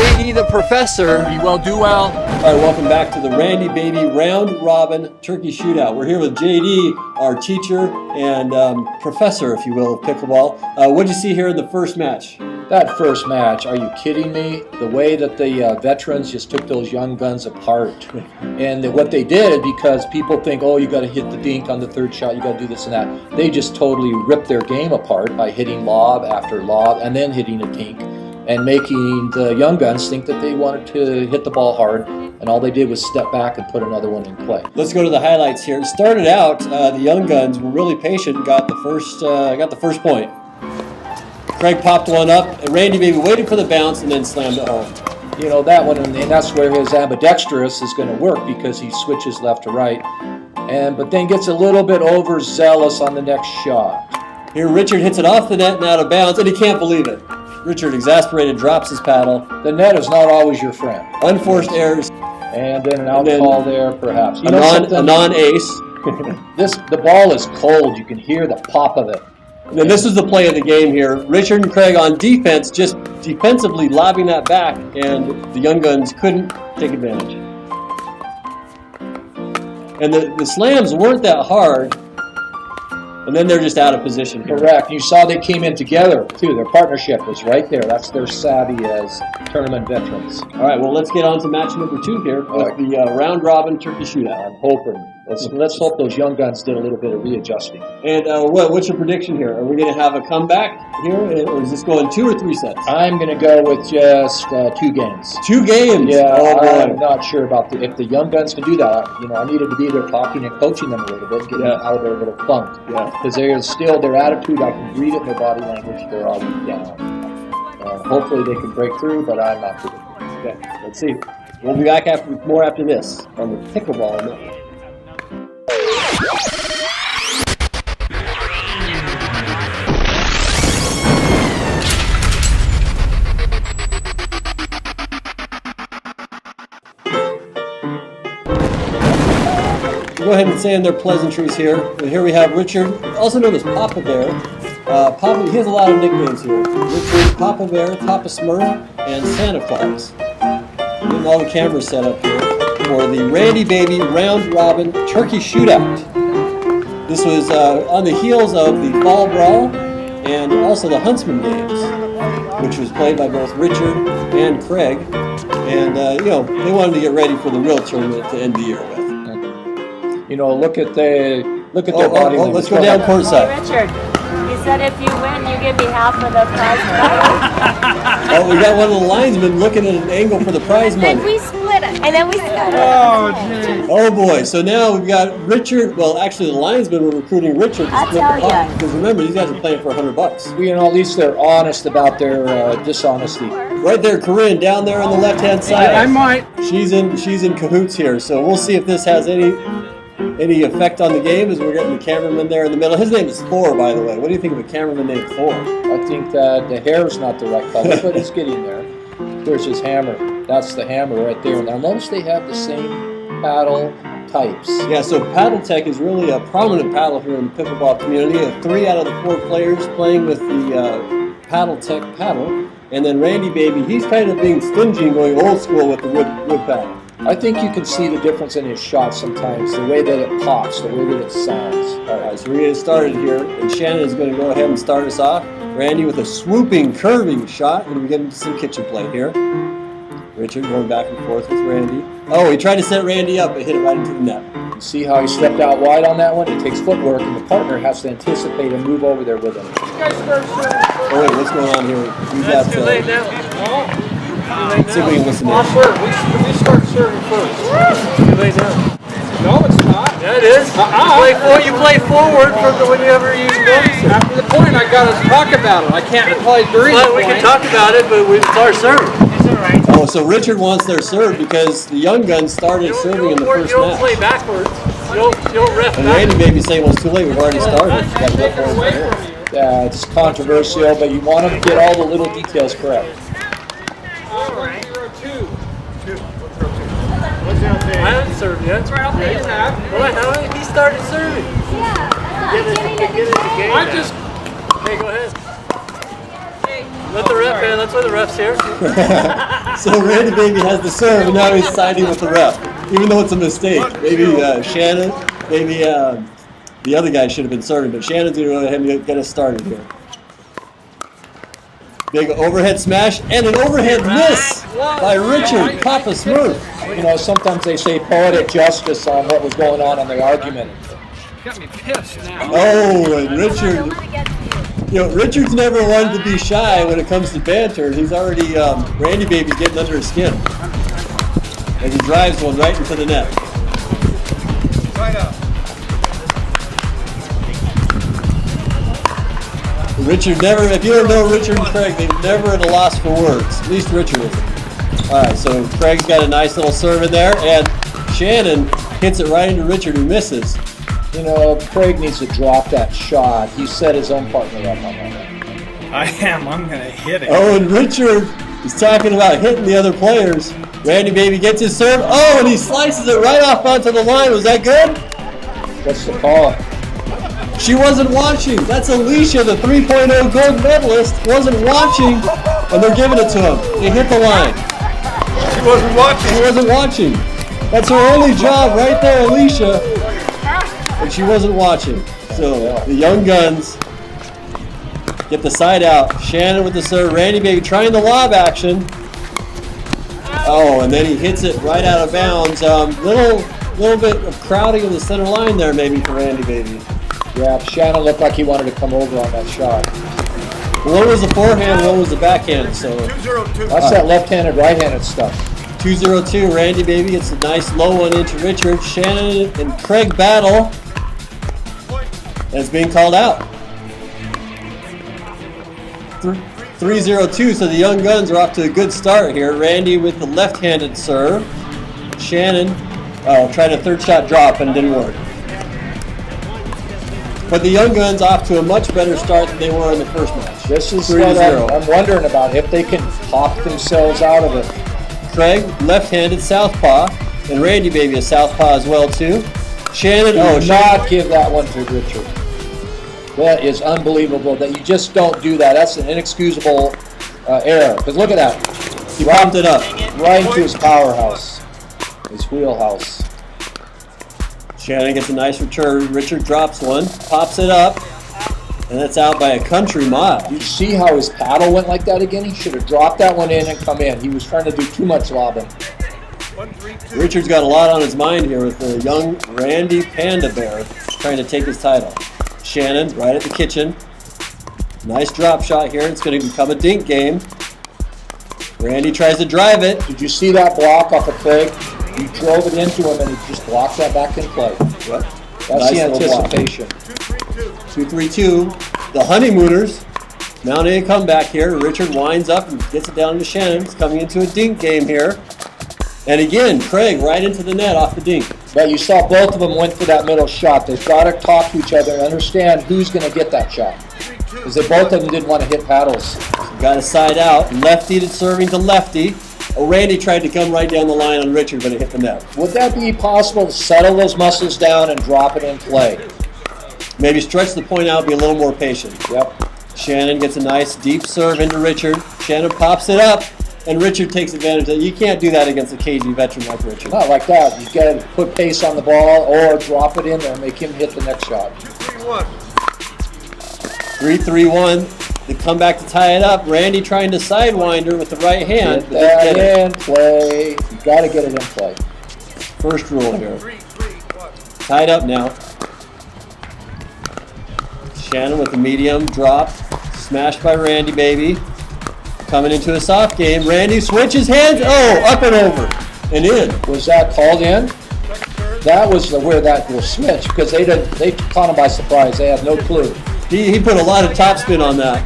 JD the professor. Be well, do well. All right, welcome back to the Randy Baby Round Robin Turkey Shootout. We're here with JD, our teacher and professor, if you will, of pickleball. What did you see here in the first match? That first match, are you kidding me? The way that the veterans just took those young guns apart. And what they did, because people think, oh, you got to hit the dink on the third shot, you got to do this and that. They just totally ripped their game apart by hitting lob after lob and then hitting a dink and making the young guns think that they wanted to hit the ball hard. And all they did was step back and put another one in play. Let's go to the highlights here. It started out, the young guns were really patient and got the first point. Craig popped one up, and Randy Baby waited for the bounce and then slammed it home. You know, that one, and that's where his ambidextrous is going to work because he switches left to right, but then gets a little bit overzealous on the next shot. Here Richard hits it off the net and out of bounds, and he can't believe it. Richard, exasperated, drops his paddle. The net is not always your friend. Unforced errors. And then an out call there, perhaps. A non-ace. The ball is cold. You can hear the pop of it. And this is the play of the game here. Richard and Craig on defense, just defensively lobbing that back, and the young guns couldn't take advantage. And the slams weren't that hard, and then they're just out of position here. Correct. You saw they came in together, too. Their partnership was right there. That's their savvy as tournament veterans. All right, well, let's get on to match number 2 here with the round-robin turkey shootout. I'm hoping. Let's hope those young guns did a little bit of readjusting. And what's your prediction here? Are we going to have a comeback here, or is this going 2 or 3 sets? I'm going to go with just 2 games. 2 games? Yeah, I'm not sure about if the young guns can do that. I needed to be there talking and coaching them a little bit, getting them out of their little funk. Because their attitude, I can read it in their body language, they're always down. And hopefully they can break through, but I'm not predicting. Okay, let's see. We'll be back more after this on the Pickleball Network. Go ahead and say in their pleasantries here. And here we have Richard, also known as Papa Bear. He has a lot of nicknames here. Richard, Papa Bear, Papa Smurf, and Santa Claus. Getting all the cameras set up here for the Randy Baby Round Robin Turkey Shootout. This was on the heels of the Fall Brawl and also the Huntsman Games, which was played by both Richard and Craig. And they wanted to get ready for the real tournament to end the year with. Look at their body language. Let's go down courtside. Hey, Richard, he said if you win, you give me half of the prize money. Oh, we got one of the linesmen looking at an angle for the prize money. And we split it. And then we split it. Oh, geez. Oh, boy. So now we've got Richard. Well, actually, the linesmen were recruiting Richard to split the pot. Because remember, these guys are playing for $100. At least they're honest about their dishonesty. Right there, Corinne, down there on the left-hand side. I might. She's in cahoots here. So we'll see if this has any effect on the game as we're getting the cameraman there in the middle. His name is Thor, by the way. What do you think of a cameraman named Thor? I think that the hair is not the right color, but it's getting there. There's his hammer. That's the hammer right there. Now notice they have the same paddle types. Yeah, so Paddle Tech is really a prominent paddle here in the pickleball community. 3 out of the 4 players playing with the Paddle Tech paddle. And then Randy Baby, he's kind of being stingy and going old school with the wood paddle. I think you can see the difference in his shot sometimes, the way that it pops, the way that it sounds. All right, so we're going to get started here, and Shannon is going to go ahead and start us off. Randy with a swooping, curving shot, and we get into some kitchen play here. Richard going back and forth with Randy. Oh, he tried to set Randy up, but hit it right into the net. You see how he stepped out wide on that one? It takes footwork, and the partner has to anticipate and move over there with him. Oh, wait, what's going on here? We got Too late now. See if we can listen to I'll serve. We start serving first. Too late now. No, it's not. Yeah, it is. You play forward from whenever you notice it. After the point, I got to talk about it. I can't play during the point. We can talk about it, but it's our serve. Oh, so Richard wants their serve because the young guns started serving in the first match. You don't play backwards. You don't ref and Randy Baby saying, well, it's too late. We've already started. Yeah, it's controversial, but you want to get all the little details correct. I haven't served yet. That's right, I'll pay you that. Well, he started serving. Yeah. Get it in the game. I just... Okay, go ahead. Let the ref in. That's why the ref's here. So Randy Baby has the serve, and now he's siding with the ref, even though it's a mistake. Maybe Shannon, maybe the other guy should have been serving, but Shannon's going to go ahead and get us started here. Big overhead smash and an overhead miss by Richard Papa Smurf. You know, sometimes they say poetic justice on what was going on in the argument. Got me pissed now. Oh, and Richard, Richard's never wanted to be shy when it comes to banter. He's already, Randy Baby's getting under his skin. And he drives one right into the net. Right up. Richard never, if you don't know Richard and Craig, they're never at a loss for words. At least Richard isn't. All right, so Craig's got a nice little serve in there, and Shannon hits it right into Richard, who misses. You know, Craig needs to drop that shot. He set his own partner up on that. I am. I'm going to hit it. Oh, and Richard is talking about hitting the other players. Randy Baby gets his serve. Oh, and he slices it right off onto the line. Was that good? What's the call? She wasn't watching. That's Alicia, the 3.0 gold medalist, wasn't watching, and they're giving it to him. He hit the line. She wasn't watching. She wasn't watching. That's her only job right there, Alicia. And she wasn't watching. So the young guns get the side out. Shannon with the serve. Randy Baby trying the lob action. Oh, and then he hits it right out of bounds. Little bit of crowding in the center line there, maybe for Randy Baby. Yeah, Shannon looked like he wanted to come over on that shot. One was the forehand, one was the backhand. So 202. That's that left-handed, right-handed stuff. 2-0-2. Randy Baby gets a nice low one into Richard. Shannon and Craig battle. And it's being called out. 3-0-2, so the young guns are off to a good start here. Randy with the left-handed serve. Shannon tried a third shot drop and it didn't work. But the young guns off to a much better start than they were in the first match. This is what I'm wondering about, if they can pop themselves out of it. Craig, left-handed southpaw, and Randy Baby a southpaw as well too. Shannon, Do not give that one to Richard. That is unbelievable that you just don't do that. That's an inexcusable error. Because look at that. He popped it up. Right into his powerhouse, his wheelhouse. Shannon gets a nice return. Richard drops one, pops it up, and that's out by a country mile. You see how his paddle went like that again? He should have dropped that one in and come in. He was trying to do too much lobbing. Richard's got a lot on his mind here with the young Randy Panda Bear trying to take his title. Shannon right at the kitchen. Nice drop shot here. It's going to become a dink game. Randy tries to drive it. Did you see that block off of Craig? He drove it into him and he just blocked that back in play. Yep. That's Nice the little block. anticipation. 2-3-2. The Honeymooners mounting a comeback here. Richard winds up and gets it down to Shannon. It's coming into a dink game here. And again, Craig right into the net off the dink. But you saw both of them went for that middle shot. They've got to talk to each other and understand who's going to get that shot. Because both of them didn't want to hit paddles. Got a side out. Lefty to serving to lefty. Randy tried to come right down the line on Richard, but it hit the net. Would that be possible to settle those muscles down and drop it in play? Maybe stretch the point out, be a little more patient. Yep. Shannon gets a nice deep serve into Richard. Shannon pops it up, and Richard takes advantage of it. You can't do that against a KG veteran like Richard. Not like that. You got to put pace on the ball or drop it in there and make him hit the next shot. 3-3-1. The comeback to tie it up. Randy trying to sidewinder with the right hand. Get that in play. You got to get it in play. First rule here. Tied up now. Shannon with the medium drop. Smashed by Randy Baby. Coming into a soft game. Randy switches hands. Oh, up and over. And in. Was that called in? That was where that will switch because they caught him by surprise. They had no clue. He put a lot of topspin on that.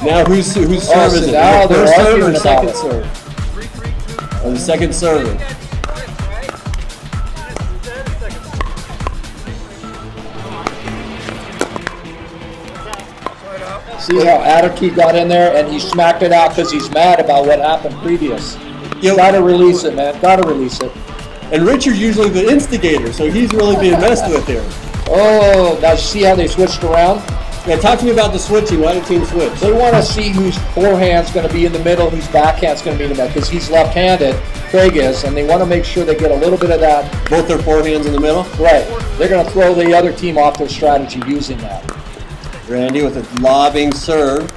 Now whose serve is it? Now The they're first serve or arguing the about second it. serve? Or the second serve. See how Adderkey got in there and he smacked it out because he's mad about what happened previous. You got to release it, man. Got to release it. And Richard's usually the instigator, so he's really being messed with here. Oh, now see how they switched around? Yeah, talk to me about the switching. Why did team switch? They want to see whose forehand's going to be in the middle, whose backhand's going to be in the middle, because he's left-handed, Craig is, and they want to make sure they get a little bit of that. Both their forehands in the middle? Right. They're going to throw the other team off their strategy using that. Randy with a lobbing serve.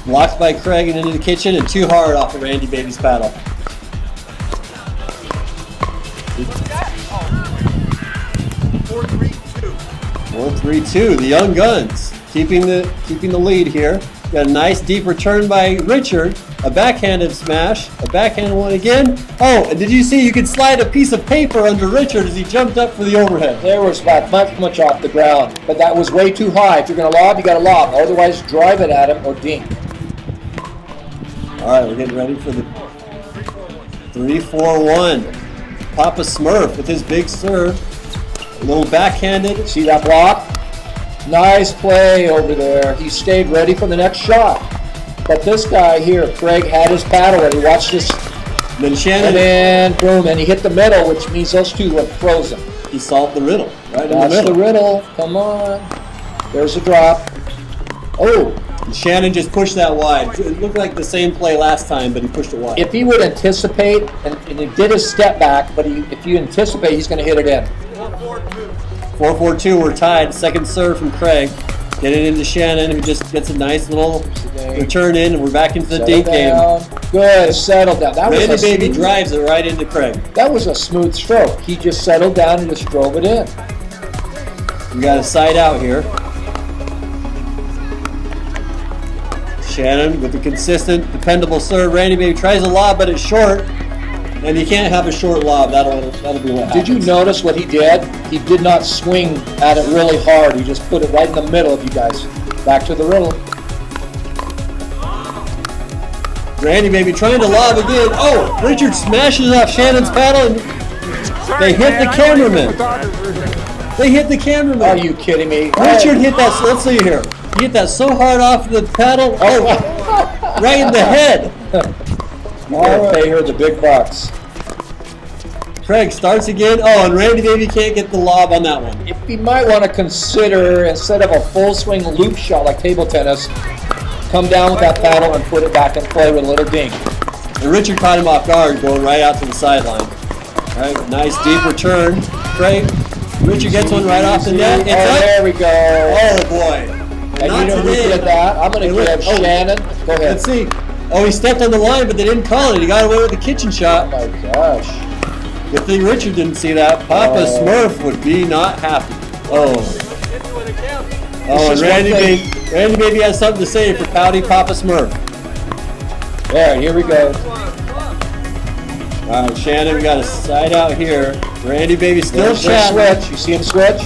Blocked by Craig and into the kitchen, and too hard off of Randy Baby's paddle. 4-3-2. The Young Guns keeping the lead here. Got a nice deep return by Richard. A backhanded smash. A backhand one again. Oh, and did you see you could slide a piece of paper under Richard as he jumped up for the overhead? There was about much off the ground, but that was way too high. If you're going to lob, you got to lob. Otherwise, drive it at him or dink. All right, we're getting ready for the 3-4-1. Papa Smurf with his big serve. A little backhanded. See that block? Nice play over there. He stayed ready for the next shot. But this guy here, Craig, had his paddle ready. Watch this. Then Shannon. And then, boom, and he hit the middle, which means those two were frozen. He solved the riddle. Right in the That's middle. the riddle. Come on. There's a drop. Oh. Shannon just pushed that wide. It looked like the same play last time, but he pushed it wide. If he would anticipate, and he did his step back, but if you anticipate, he's going to hit it in. 4-4-2, we're tied. Second serve from Craig. Getting into Shannon, who just gets a nice little return in, and we're back into the dink game. Good, settled down. That Randy was Baby drives it right into Craig. That was a smooth stroke. He just settled down and just drove it in. We got a side out here. Shannon with the consistent, dependable serve. Randy Baby tries a lob, but it's short. And you can't have a short lob. That'll be what happens. Did you notice what he did? He did not swing at it really hard. He just put it right in the middle of you guys. Back to the riddle. Randy Baby trying to lob again. Oh, Richard smashes off Shannon's paddle, and they hit the cameraman. They hit the cameraman. Are you kidding me? Richard hit that. Let's see here. He hit that so hard off the paddle. Oh, right in the head. You gotta pay her the big bucks. Craig starts again. Oh, and Randy Baby can't get the lob on that one. If you might want to consider, instead of a full swing loop shot like table tennis, come down with that paddle and put it back in play with a little dink. And Richard caught him off guard, going right out to the sideline. All right, nice deep return. Craig, Richard gets one right off the net. It's up. There we go. Oh boy. And you know who did that? I'm going to give Shannon. Go ahead. Let's see. Oh, he stepped on the line, but they didn't call it. He got away with the kitchen shot. Oh my gosh. Good thing Richard didn't see that. Papa Smurf would be not happy. Oh. Oh, and Randy Baby has something to say for pouty Papa Smurf. There, here we go. All right, Shannon, we got a side out here. Randy Baby still There's the chatting. switch. You see him switch?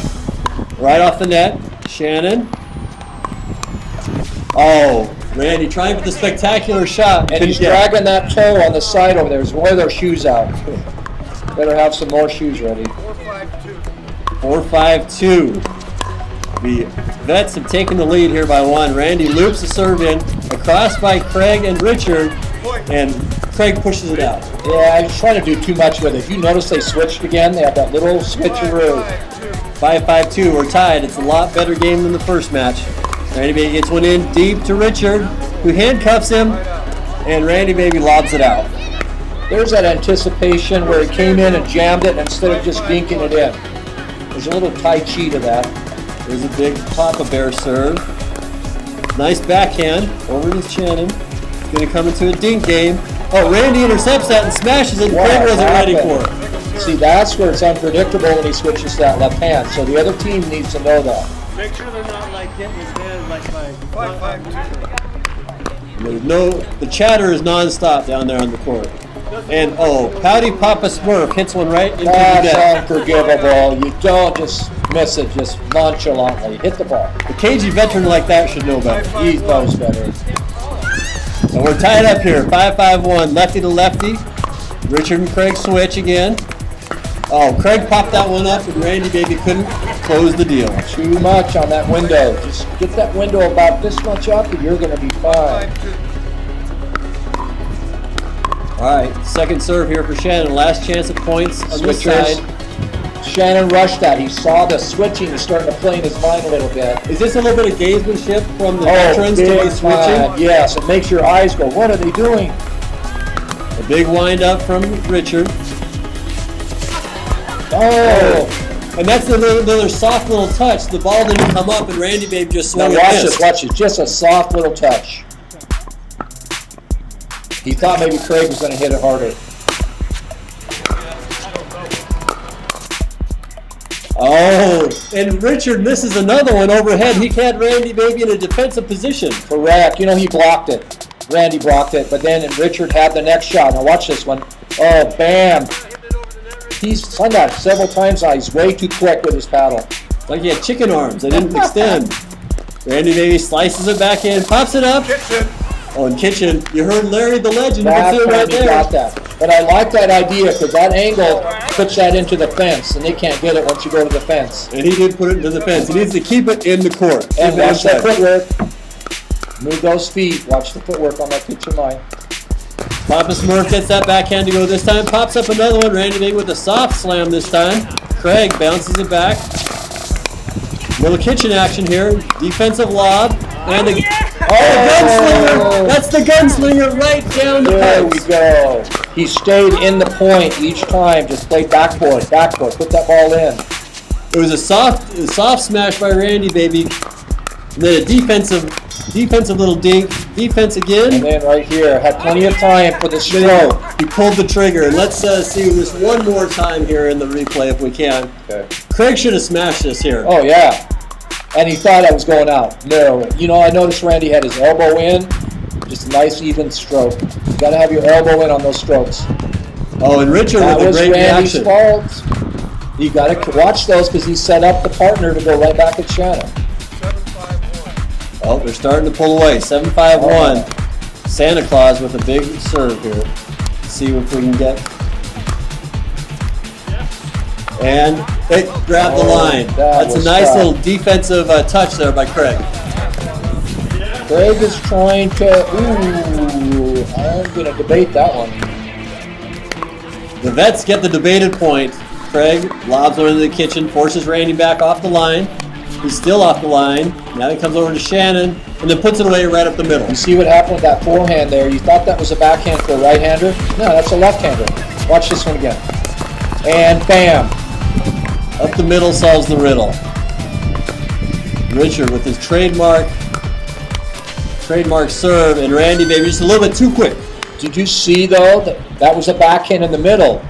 Right off the net. Shannon. Oh, Randy trying for the spectacular shot. And he's dragging that toe on the side over there. He's wearing their shoes out. Better have some more shoes ready. 4-5-2. The Vets have taken the lead here by one. Randy loops the serve in, across by Craig and Richard, and Craig pushes it out. Yeah, I was trying to do too much with it. You notice they switched again? They have that little switcheroo. 5-5-2, we're tied. It's a lot better game than the first match. Randy Baby gets one in deep to Richard, who handcuffs him, and Randy Baby lobs it out. There's that anticipation where he came in and jammed it instead of just dinking it in. There's a little Tai Chi to that. There's a big Papa Bear serve. Nice backhand over to Shannon. It's going to come into a dink game. Oh, Randy intercepts that and smashes it, and Craig wasn't ready for it. See, that's where it's unpredictable when he switches to that left hand. So the other team needs to know that. Make sure they're not like hitting his head like my 5-5-2. The chatter is non-stop down there on the court. And oh, pouty Papa Smurf hits one right into the net. That's unforgivable. You don't just miss it, just nonchalantly. Hit the ball. A cagey veteran like that should know better. He knows better. So we're tied up here, 5-5-1, lefty to lefty. Richard and Craig switch again. Oh, Craig popped that one up, and Randy Baby couldn't close the deal. Too much on that window. Just get that window about this much up, and you're going to be fine. All right, second serve here for Shannon. Last chance at points on this Switchers. side. Shannon rushed that. He saw the switching starting to play in his mind a little bit. Is this a little bit of gamesmanship from the veterans to big be switching? time. Yes, it makes your eyes go, what are they doing? A big wind up from Richard. Oh, And that's another soft little touch. The ball didn't come up and Randy Babe just now swung watch and this, missed. watch it. Just a soft little touch. He thought maybe Craig was going to hit it harder. Oh, and Richard misses another one overhead. He had Randy Baby in a defensive position. Correct. You know, he blocked it. Randy blocked it, but then Richard had the next shot. Now watch this one. Oh, bam. He's done that several times now. He's way too quick with his paddle. Like he had chicken arms. They didn't extend. Randy Baby slices it back in, pops it up. Kitchen. Oh, and Kitchen, you heard Larry the legend. You can That's see it when right he there. got that. But I like that idea because that angle puts that into the fence, and they can't get it once you go to the fence. And he did put it into the fence. He needs to keep it in the court. And Keep it watch that inside. footwork. Move those feet. Watch the footwork on that Kitchen line. Papa Smurf gets that backhand to go this time. Pops up another one. Randy Baby with a soft slam this time. Craig bounces it back. Little Kitchen action here. Defensive lob. And the gunslinger. That's the gunslinger right down the There we pipes. go. He stayed in the point each time. Just played backboard. Put that ball in. It was a soft smash by Randy Baby. And then a defensive little dink. Defense And again. then right here, had plenty of time for the stroke. He pulled the trigger. And let's see this one more time here in the replay if we can. Okay. Craig should have smashed this here. Oh, yeah. And he thought I was going out. No. You know, I noticed Randy had his elbow in. Just a nice, even stroke. You got to have your elbow in on those strokes. Oh, and Richard That with a was great Randy's reaction. fault. You got to watch those because he set up the partner to go right back at Shannon. 7-5-1. Oh, they're starting to pull away. 7-5-1. Santa Claus with a big serve here. Let's see if we can get. And they grabbed the line. That's a was nice tough. little defensive touch there by Craig. Craig is trying to. Ooh, I'm going to debate that one. The Vets get the debated point. Craig lobs one into the Kitchen, forces Randy back off the line. He's still off the line. Now he comes over to Shannon and then puts it away right up the middle. You see what happened with that forehand there? You thought that was a backhand for a right-hander? No, that's a left-hander. Watch this one again. And bam. Up the middle solves the riddle. Richard with his trademark serve, and Randy Baby just a little bit too quick. Did you see, though, that was a backhand in the middle?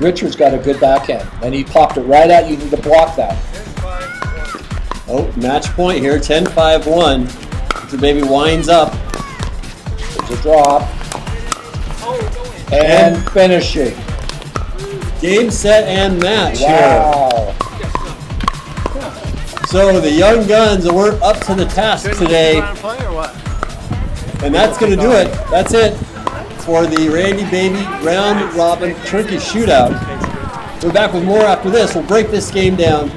Richard's got a good backhand, and he popped it right at you. You need to block that. 10-5-1. Oh, match point here, 10-5-1. Richard Baby winds up. There's a drop. And finishing. Game, set, and match here. Wow. So the Young Guns are up to the task today, Trying to play or what? and that's going to do it. That's it for the Randy Baby Round Robin Turkey Shootout. We're back with more after this. We'll break this game down.